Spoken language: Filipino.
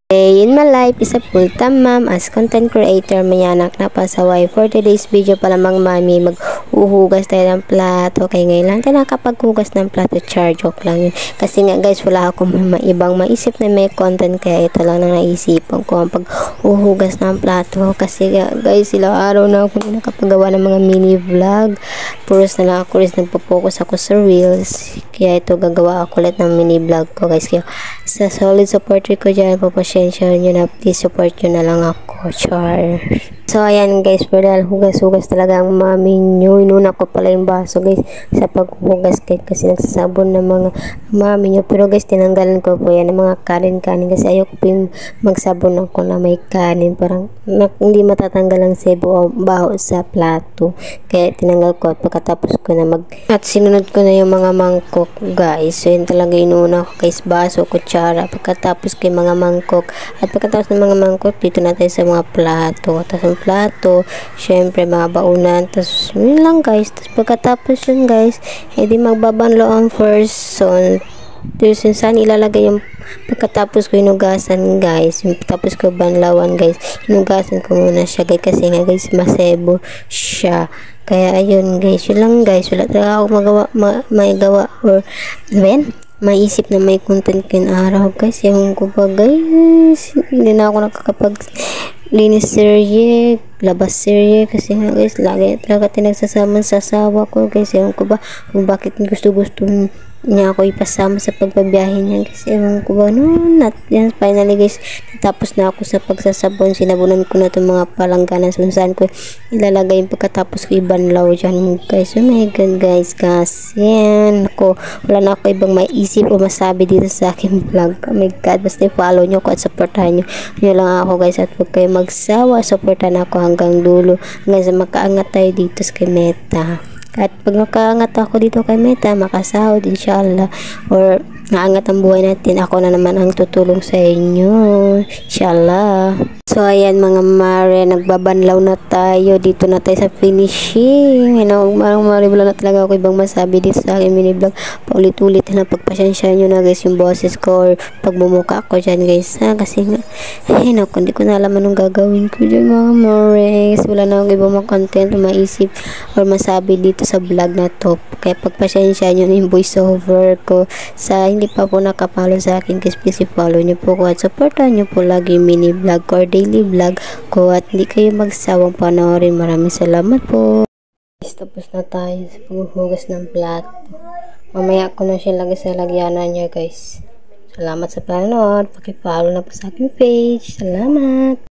In my life is a full-time mom as content creator. Mayanak na pasaway. For today's video pala mga mami, maghuhugas tayo ng plato. Kaya ngayon lang tayo nakapaghugas ng plato. Char, joke lang yun. Kasi nga guys, wala akong ibang maisip na may content. Kaya ito lang na naisipan ko ang paghuhugas ng plato. Kasi guys, ilang araw na ako nakapagawa ng mga mini vlog. Puros na lang ako rin nagpo-focus ako sa reels. Kaya ito gagawa ako ulit ng mini vlog ko guys. Kaya sa solid supporter ko dyan, papasensya nyo na, please support nyo na lang ako. Char. So ayan guys, dahil hugas-hugas talaga ang mami nyo. Inuna ko pala yung baso guys sa paghugas kasi nagsasabon ng mga mami nyo. Pero guys, tinanggalan ko po yan ng mga kanin-kanin kasi ayoko po yung magsabon ako na may kanin. Parang hindi matatanggal ang sebo o baho sa plato. Kaya tinanggal ko at pagkatapos ko na at sinunod ko na yung mga mangkok guys. So yun talaga inuna ko guys, baso, kutsara. Pagkatapos ko yung mga mangkok. At pagkatapos ng mga mangkok, dito na tayo sa mga plato. Tapos plato, syempre mga baunan, tapos yun lang guys. Tapos pagkatapos yun guys, edi magbabanlo ang first. So tapos yun saan ilalagay yung pagkatapos ko hinugasan guys, yung tapos ko banlawan guys, hinugasan ko muna siya guys kasi nga guys masebo siya. Kaya ayun guys, yun lang guys, wala talaga ako magawa or maisip na may content kin araw guys. Yung ko ba guys, hindi na ako nakakapag linis serye, labas serye kasi nga guys, lagi talaga tinagsasama sa asawa ko guys. Ewan ko ba kung bakit gusto-gusto niya ako ipasama sa pagbabiyahe niya guys. Ewan ko ba yan, finally guys, tapos na ako sa pagsasabon. Sinabunan ko na itong mga palangganan kung saan ko ilalagay yung pagkatapos ko ibanlaw dyan guys. Oh my god guys, kasi yan ako, wala na ako ibang maisip o masabi dito sa aking vlog. Oh my god, basta follow nyo ko at supportahan nyo lang ako guys. At huwag kayo magsawa, supportahan ako hanggang dulo, hanggang sa makaangat tayo dito sa Meta. At pag makaangat ako dito kay Meta, makasahod inshallah, or naangat ang buhay natin, ako na naman ang tutulong sa inyo inshallah. So ayan mga mare, nagbabanlaw na tayo. Dito na tayo sa finishing. Wala na talaga ako ibang masabi dito sa aking mini vlog. Paulit-ulit na pagpasensya nyo na guys yung boses ko or pagbumuka ko dyan guys kasi nga hindi ko na alam anong gagawin ko dyan mga mare. Wala na akong ibang mga content o maisip or masabi dito sa vlog na to. Kaya pagpasensya nyo na yung voice over ko. Sa hindi pa po nakapalo sa akin guys, please follow nyo po ko at supportan nyo po lagi yung mini vlog ko or daily vlog ko at hindi kayo magsawang panoorin. Maraming salamat po. Tapos na tayo sa paghuhugas ng plato. Mamaya ko na siya lagay sa lagyanan niya guys. Salamat sa panonood. Paki-follow na po sa aking page. Salamat.